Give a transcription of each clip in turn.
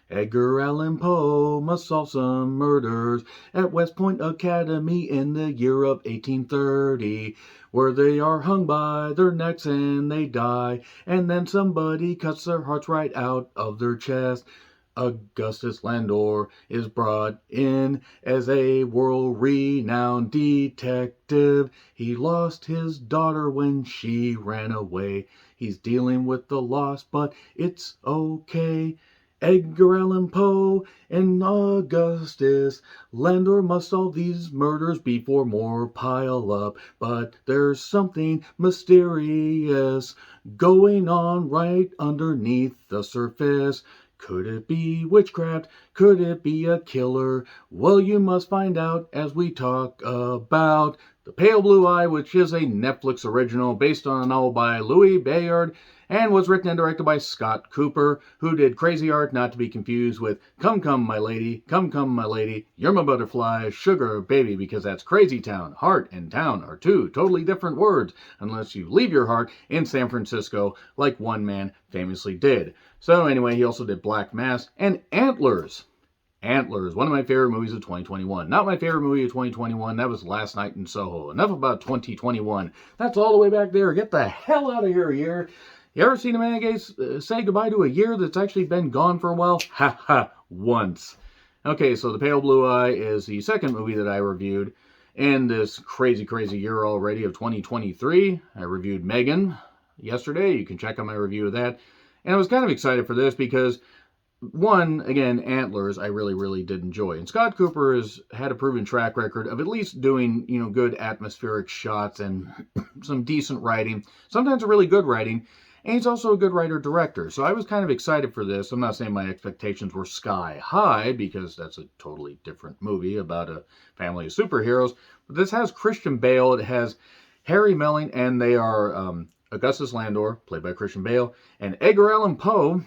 Edgar Allan Poe must solve some murders at West Point Academy in the year of 1830, where they are hung by their necks and they die, and then somebody cuts their hearts right out of their chest. Augustus Landor is brought in as a world-renowned detective. He lost his daughter when she ran away. He's dealing with the loss, but it's okay. Edgar Allan Poe and Augustus Landor must solve these murders before more pile up. But there's something mysterious going on right underneath the surface. Could it be witchcraft? Could it be a killer? Well, you must find out as we talk about The Pale Blue Eye, which is a Netflix original based on a novel by Louis Bayard and was written and directed by Scott Cooper, who did Crazy Art, not to be confused with Come Come My Lady, Come Come My Lady, You're My Butterfly, Sugar Baby, because that's Crazy Town. Heart and town are two totally different words, unless you leave your heart in San Francisco, like one man famously did. So anyway, he also did Black Mass and Antlers. Antlers, one of my favorite movies of 2021. Not my favorite movie of 2021, that was Last Night in Soho. Enough about 2021. That's all the way back there. Get the hell out of here, year. You ever seen a man say goodbye to a year that's actually been gone for a while? Ha ha, once. Okay, so The Pale Blue Eye is the second movie that I reviewed in this crazy, crazy year already of 2023. I reviewed Megan yesterday. You can check out my review of that. And I was kind of excited for this because, one, again, Antlers, I really, really did enjoy. And Scott Cooper has had a proven track record of at least doing, good atmospheric shots and some decent writing, sometimes really good writing. And he's also a good writer-director. So I was kind of excited for this. I'm not saying my expectations were sky high, because that's a totally different movie about a family of superheroes. But this has Christian Bale. It has Harry Melling, and they are Augustus Landor, played by Christian Bale, and Edgar Allan Poe,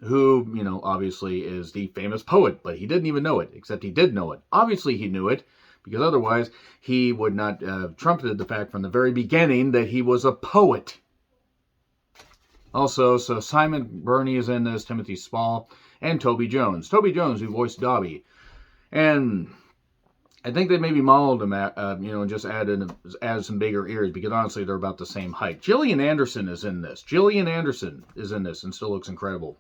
who, obviously is the famous poet, but he didn't even know it, except he did know it. Obviously he knew it, because otherwise he would not have trumpeted the fact from the very beginning that he was a poet. Also, so Simon Burney is in this, Timothy Spall, and Toby Jones. Toby Jones, who voiced Dobby. And I think they maybe modeled him and just added some bigger ears, because honestly they're about the same height. Gillian Anderson is in this. Gillian Anderson is in this and still looks incredible.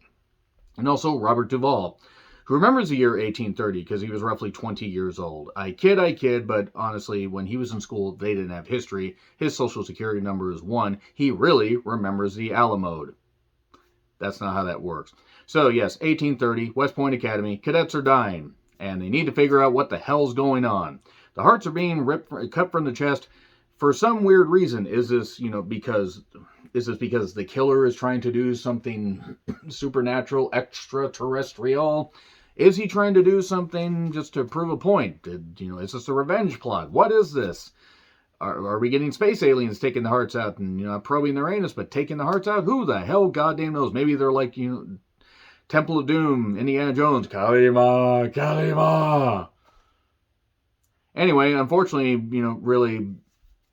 And also Robert Duvall, who remembers the year 1830 because he was roughly 20 years old. I kid, but honestly, when he was in school, they didn't have history. His social security number is 1. He really remembers the Alamode. That's not how that works. So yes, 1830, West Point Academy, cadets are dying, and they need to figure out what the hell's going on. The hearts are being cut from the chest for some weird reason. Is this because the killer is trying to do something supernatural, extraterrestrial? Is he trying to do something just to prove a point? Is this a revenge plot? What is this? Are we getting space aliens taking the hearts out and, not probing their anus, but taking the hearts out? Who the hell goddamn knows? Maybe they're like, Temple of Doom, Indiana Jones, Kalima, Kalima. Anyway, unfortunately, really,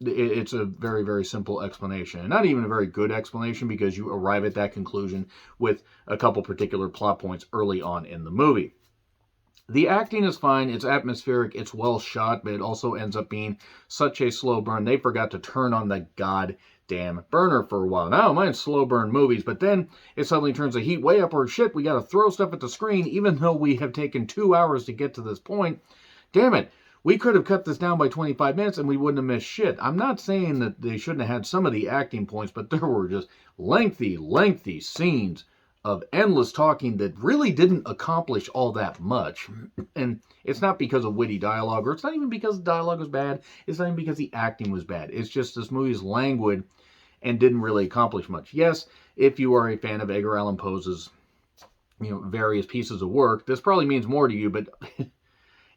it's a very, very simple explanation. And not even a very good explanation, because you arrive at that conclusion with a couple particular plot points early on in the movie. The acting is fine, it's atmospheric, it's well shot, but it also ends up being such a slow burn. They forgot to turn on the goddamn burner for a while. Now, I don't mind slow burn movies, but then it suddenly turns the heat way up, or shit, we gotta throw stuff at the screen, even though we have taken 2 hours to get to this point. Damn it, we could have cut this down by 25 minutes and we wouldn't have missed shit. I'm not saying that they shouldn't have had some of the acting points, but there were just lengthy scenes of endless talking that really didn't accomplish all that much. And it's not because of witty dialogue, or it's not even because the dialogue was bad. It's not even because the acting was bad. It's just this movie's languid and didn't really accomplish much. Yes, if you are a fan of Edgar Allan Poe's, various pieces of work, this probably means more to you, but...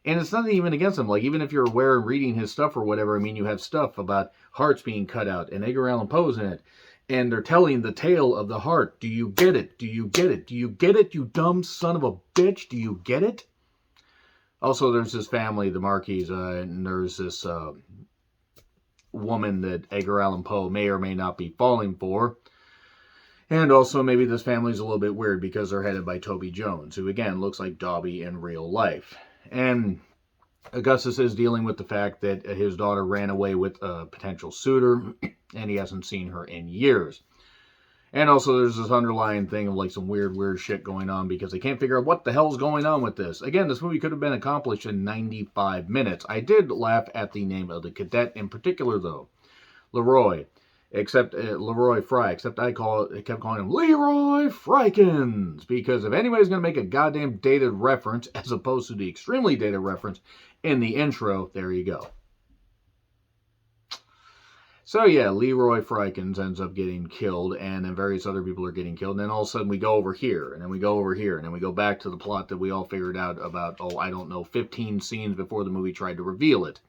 And it's nothing even against him. Like, even if you're aware of reading his stuff or whatever, you have stuff about hearts being cut out, and Edgar Allan Poe's in it. And they're telling the tale of the heart. Do you get it? Do you get it? Do you get it, you dumb son of a bitch? Do you get it? Also, there's this family, the Marquis, and there's this woman that Edgar Allan Poe may or may not be falling for. And also, maybe this family's a little bit weird because they're headed by Toby Jones, who again looks like Dobby in real life. And Augustus is dealing with the fact that his daughter ran away with a potential suitor, and he hasn't seen her in years. And also, there's this underlying thing of like some weird shit going on because they can't figure out what the hell's going on with this. Again, this movie could have been accomplished in 95 minutes. I did laugh at the name of the cadet in particular, though. Leroy. Leroy Fry, except I kept calling him Leroy Frykins, because if anybody's going to make a goddamn dated reference, as opposed to the extremely dated reference in the intro, there you go. So yeah, Leroy Frykins ends up getting killed, and then various other people are getting killed, and then all of a sudden we go over here, and then we go over here, and then we go back to the plot that we all figured out about, 15 scenes before the movie tried to reveal it.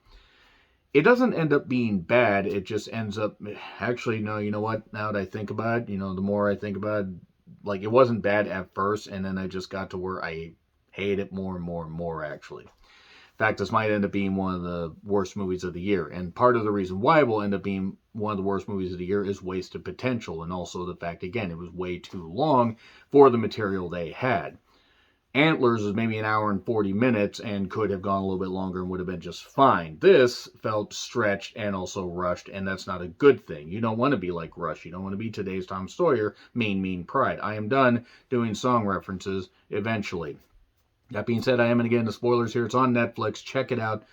It doesn't end up being bad, it just ends up, actually, no, you know what, now that I think about it, the more I think about it, like, it wasn't bad at first, and then I just got to where I hate it more and more and more, actually. In fact, this might end up being one of the worst movies of the year, and part of the reason why it will end up being one of the worst movies of the year is wasted potential, and also the fact, again, it was way too long for the material they had. Antlers is maybe an hour and 40 minutes and could have gone a little bit longer and would have been just fine. This felt stretched and also rushed, and that's not a good thing. You don't want to be like Rush. You don't want to be today's Tom Sawyer, mean pride. I am done doing song references eventually. That being said, I am going to get into spoilers here. It's on Netflix. Check it out.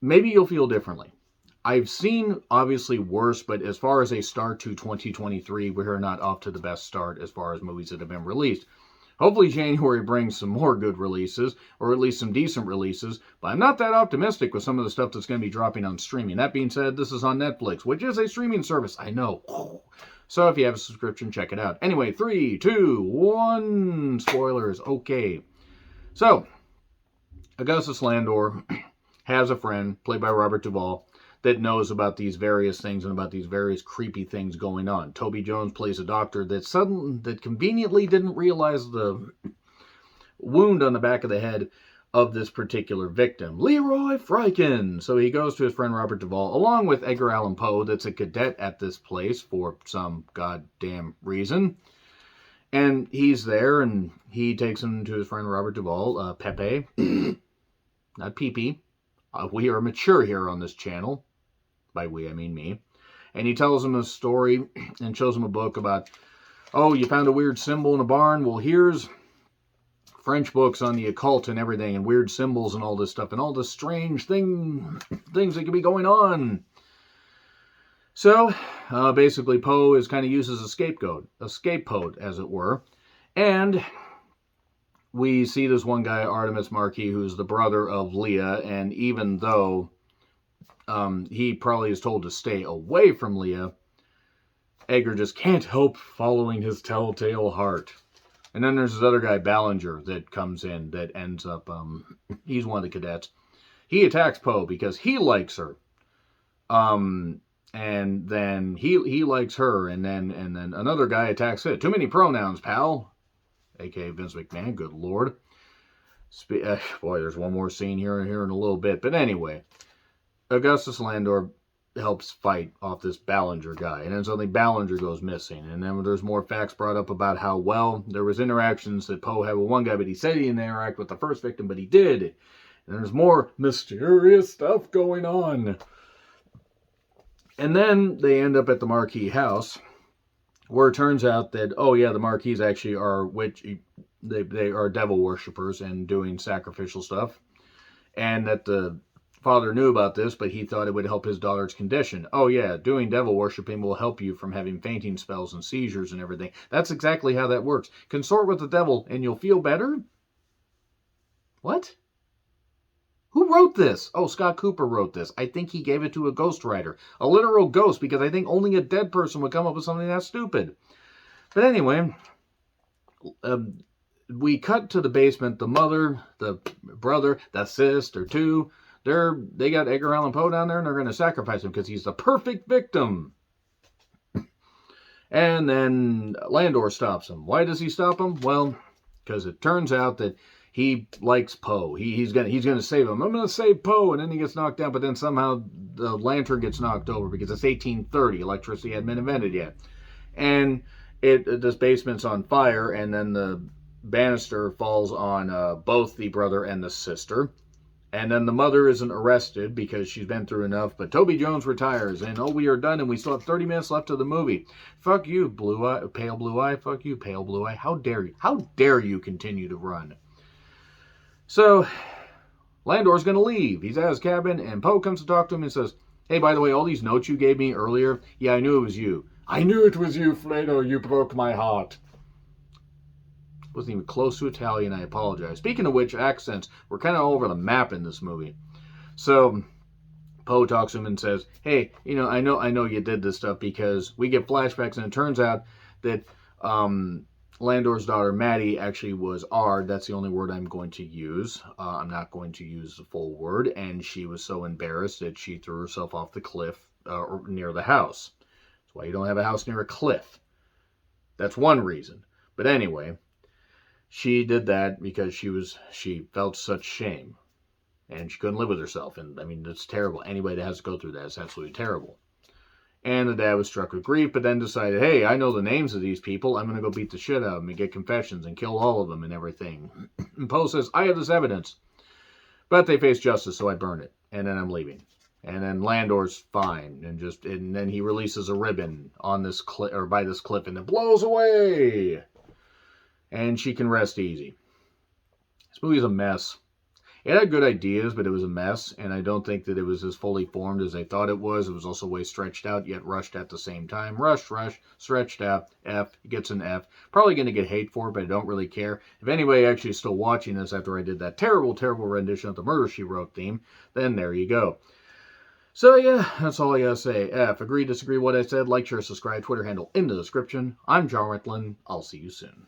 Maybe you'll feel differently. I've seen, obviously, worse, but as far as a start to 2023, we're not off to the best start as far as movies that have been released. Hopefully January brings some more good releases, or at least some decent releases, but I'm not that optimistic with some of the stuff that's going to be dropping on streaming. That being said, this is on Netflix, which is a streaming service, I know. So if you have a subscription, check it out. Anyway, 3, 2, 1, spoilers, okay. So, Augustus Landor has a friend, played by Robert Duvall, that knows about these various things and about these various creepy things going on. Toby Jones plays a doctor that conveniently didn't realize the wound on the back of the head of this particular victim, Leroy Frykins. So he goes to his friend Robert Duvall, along with Edgar Allan Poe, that's a cadet at this place for some goddamn reason. And he's there, and he takes him to his friend Robert Duvall, Pepe, not Pee-Pee. We are mature here on this channel. By we, I mean me. And he tells him a story and shows him a book about, you found a weird symbol in a barn? Well, here's French books on the occult and everything, and weird symbols and all this stuff, and all the strange things that could be going on. So, basically, Poe is kind of used as a scapegoat, as it were. And we see this one guy, Artemis Marquis, who's the brother of Leah, and even though he probably is told to stay away from Leah, Edgar just can't help following his telltale heart. And then there's this other guy, Ballinger, that comes in, that ends up, he's one of the cadets. He attacks Poe because he likes her. And then he likes her, and then another guy attacks it. Too many pronouns, pal. A.K.A. Vince McMahon, good lord. Boy, there's one more scene here in a little bit. But anyway, Augustus Landor helps fight off this Ballinger guy, and then suddenly Ballinger goes missing, and then there's more facts brought up about how, well, there was interactions that Poe had with one guy, but he said he didn't interact with the first victim, but he did. And there's more mysterious stuff going on. And then they end up at the Marquis house, where it turns out that, the Marquis actually are they are devil worshippers and doing sacrificial stuff, and that the father knew about this, but he thought it would help his daughter's condition. Doing devil worshipping will help you from having fainting spells and seizures and everything. That's exactly how that works. Consort with the devil and you'll feel better? What? Who wrote this? Scott Cooper wrote this. I think he gave it to a ghostwriter. A literal ghost, because I think only a dead person would come up with something that stupid. But anyway, we cut to the basement. The mother, the brother, the sister too, they got Edgar Allan Poe down there, and they're going to sacrifice him because he's the perfect victim. And then Landor stops him. Why does he stop him? Well, because it turns out that he likes Poe. He's gonna save him. I'm gonna save Poe, and then he gets knocked down. But then somehow the lantern gets knocked over because it's 1830. Electricity hadn't been invented yet, and this basement's on fire, and then the banister falls on both the brother and the sister. And then the mother isn't arrested because she's been through enough. But Toby Jones retires, and we are done, and we still have 30 minutes left of the movie. Fuck you, blue eye, pale blue eye. Fuck you, pale blue eye. How dare you? How dare you continue to run? So Landor's gonna leave. He's at his cabin, and Poe comes to talk to him and says, "Hey, by the way, all these notes you gave me earlier, yeah, I knew it was you. I knew it was you, Flato. You broke my heart." Wasn't even close to Italian, I apologize. Speaking of which, accents were kind of all over the map in this movie. So Poe talks to him and says, "Hey, I know you did this stuff because we get flashbacks, and it turns out that Landor's daughter Maddie actually was Ard. That's the only word I'm going to use. I'm not going to use the full word, and she was so embarrassed that she threw herself off the cliff near the house. That's why you don't have a house near a cliff. That's one reason. But anyway." She did that because she felt such shame, and she couldn't live with herself. And I mean, it's terrible. Anybody that has to go through that is absolutely terrible. And the dad was struck with grief, but then decided, hey, I know the names of these people. I'm going to go beat the shit out of them and get confessions and kill all of them and everything. And Poe says, I have this evidence. But they face justice, so I burn it. And then I'm leaving. And then Landor's fine. And then he releases a ribbon on this cliff, or by this cliff, and it blows away. And she can rest easy. This movie's a mess. It had good ideas, but it was a mess, and I don't think that it was as fully formed as they thought it was. It was also way stretched out, yet rushed at the same time. Rush, stretched out, F, gets an F. Probably going to get hate for it, but I don't really care. If anybody actually is still watching this after I did that terrible, terrible rendition of the Murder, She Wrote theme, then there you go. So yeah, that's all I gotta say. F, agree, disagree what I said, like, share, subscribe, Twitter handle in the description. I'm John Ritlin. I'll see you soon.